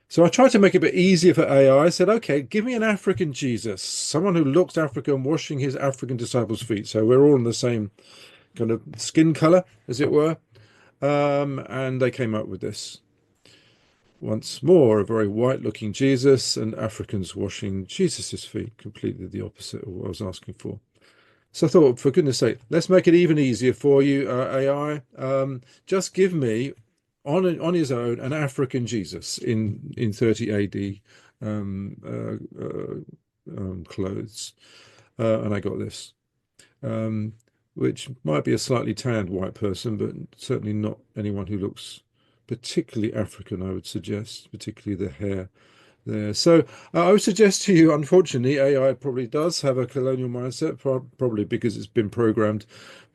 So I tried to make it a bit easier for AI. I said, okay, give me an African Jesus, someone who looks African washing his African disciples' feet. So we're all in the same kind of skin color, as it were. And they came up with this. Once more, a very white-looking Jesus and Africans washing Jesus's feet, completely the opposite of what I was asking for. So I thought, for goodness sake, let's make it even easier for you, AI. Just give me, on his own, an African Jesus in 30 AD clothes, and I got this, which might be a slightly tanned white person, but certainly not anyone who looks particularly African, I would suggest, particularly the hair there. So I would suggest to you, unfortunately, AI probably does have a colonial mindset, probably because it's been programmed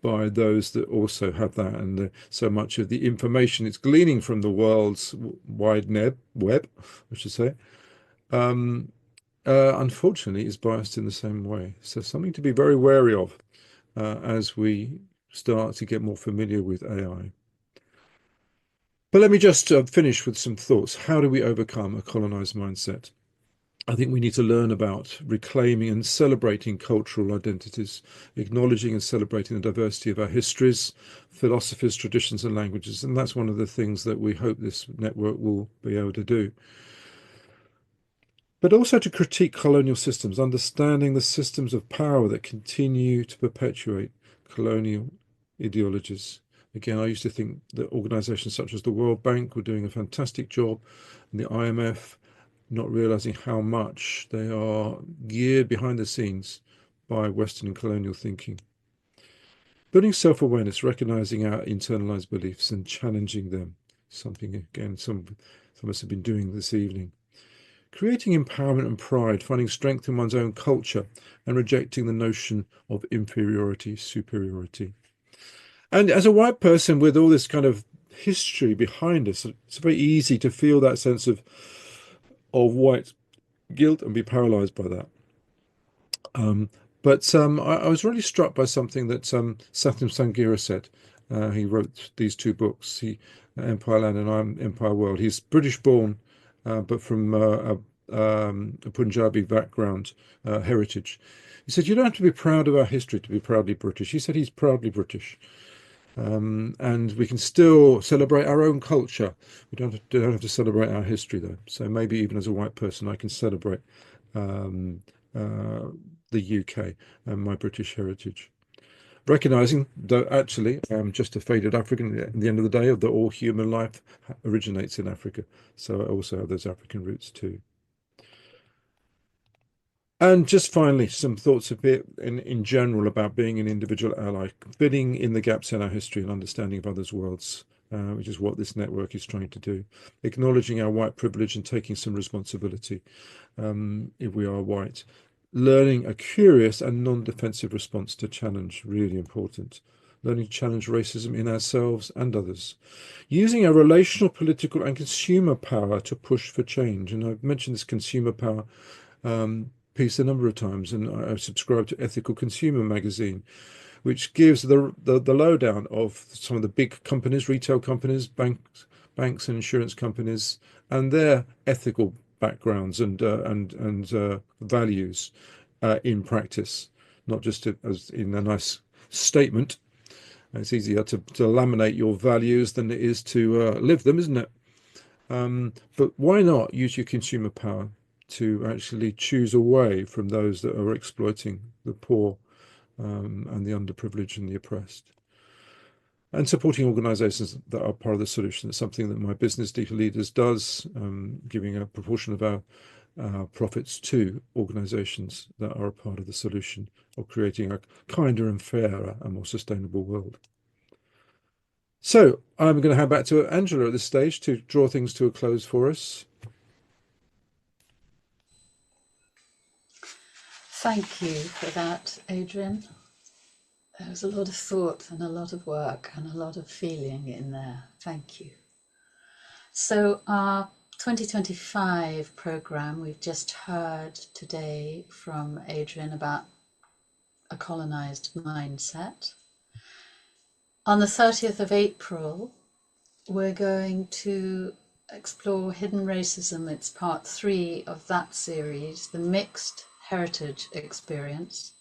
by those that also have that, and so much of the information it's gleaning from the world's wide web, I should say, unfortunately, is biased in the same way. So something to be very wary of as we start to get more familiar with AI. But let me just finish with some thoughts. How do we overcome a colonized mindset? I think we need to learn about reclaiming and celebrating cultural identities, acknowledging and celebrating the diversity of our histories, philosophies, traditions, and languages. And that's one of the things that we hope this network will be able to do. But also to critique colonial systems, understanding the systems of power that continue to perpetuate colonial ideologies. Again, I used to think that organizations such as the World Bank were doing a fantastic job, and the IMF, not realizing how much they are geared behind the scenes by Western and colonial thinking. Building self-awareness, recognizing our internalized beliefs and challenging them, something, again, some of us have been doing this evening. Creating empowerment and pride, finding strength in one's own culture, and rejecting the notion of inferiority, superiority. And as a white person with all this kind of history behind us, it's very easy to feel that sense of white guilt and be paralyzed by that. But I was really struck by something that Satyam Sanghera said. He wrote these two books, Empire Land and I'm Empire World. He's British born, but from a Punjabi background, heritage. He said, you don't have to be proud of our history to be proudly British. He said he's proudly British. And we can still celebrate our own culture. We don't have to celebrate our history, though. So maybe even as a white person, I can celebrate the UK and my British heritage. Recognizing that actually I'm just a faded African at the end of the day, that all human life originates in Africa. So I also have those African roots too. And just finally, some thoughts a bit in general about being an individual ally, filling in the gaps in our history and understanding of others' worlds, which is what this network is trying to do. Acknowledging our white privilege and taking some responsibility if we are white. Learning a curious and non-defensive response to challenge, really important. Learning to challenge racism in ourselves and others. Using our relational, political and consumer power to push for change. And I've mentioned this consumer power piece a number of times, and I subscribe to Ethical Consumer magazine, which gives the lowdown of some of the big companies, retail companies, banks and insurance companies, and their ethical backgrounds and values in practice, not just as in a nice statement. It's easier to laminate your values than it is to live them, isn't it? But why not use your consumer power to actually choose away from those that are exploiting the poor and the underprivileged and the oppressed? And supporting organizations that are part of the solution. It's something that my business Deeper Leaders does, giving a proportion of our profits to organizations that are a part of the solution of creating a kinder and fairer and more sustainable world. So I'm going to hand back to Angela at this stage to draw things to a close for us. Thank you for that, Adrian. There was a lot of thought and a lot of work and a lot of feeling in there. Thank you. So our 2025 programme, we've just heard today from Adrian about a colonised mindset. On the 30th of April, we're going to explore hidden racism. It's part 3 of that series, the mixed heritage experience,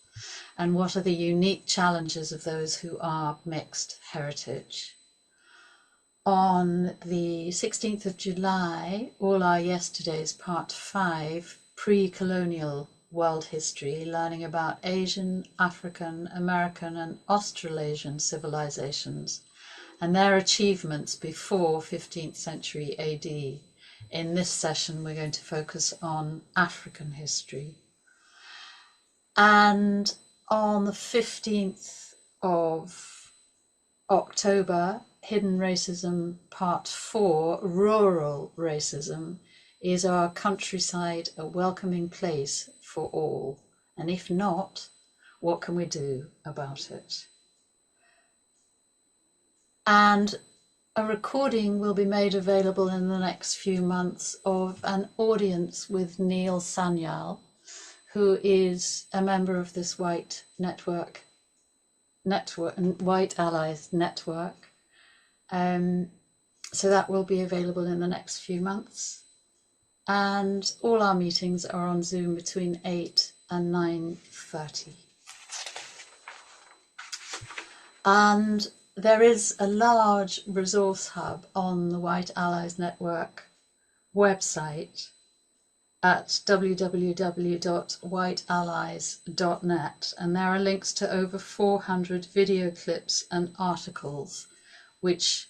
and what are the unique challenges of those who are mixed heritage. On the 16th of July, All Our Yesterdays, part 5, pre-colonial world history, learning about Asian, African, American and Australasian civilizations and their achievements before 15th century AD. In this session, we're going to focus on African history. And on the 15th of October, Hidden Racism Part 4, Rural Racism, is our countryside a welcoming place for all? And if not, what can we do about it? And a recording will be made available in the next few months of an audience with Neil Sanyal, who is a member of this White Allies network. So that will be available in the next few months. And all our meetings are on Zoom between 8 and 9:30. And there is a large resource hub on the White Allies Network website at www.whiteallies.net, and there are links to over 400 video clips and articles, which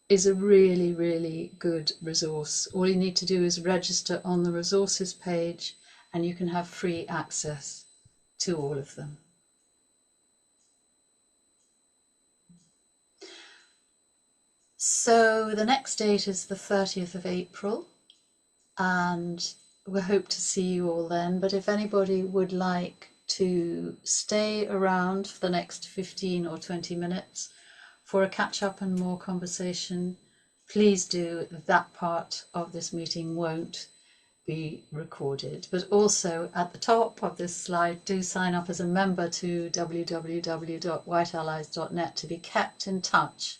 is a really, really good resource. All you need to do is register on the resources page and you can have free access to all of them. So the next date is the 30th of April, and we hope to see you all then. But if anybody would like to stay around for the next 15 or 20 minutes for a catch up and more conversation, please do. That part of this meeting won't be recorded. But also at the top of this slide, do sign up as a member to www.whiteallies.net to be kept in touch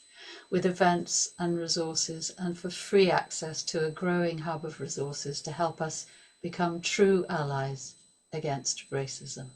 with events and resources, and for free access to a growing hub of resources to help us become true allies against racism.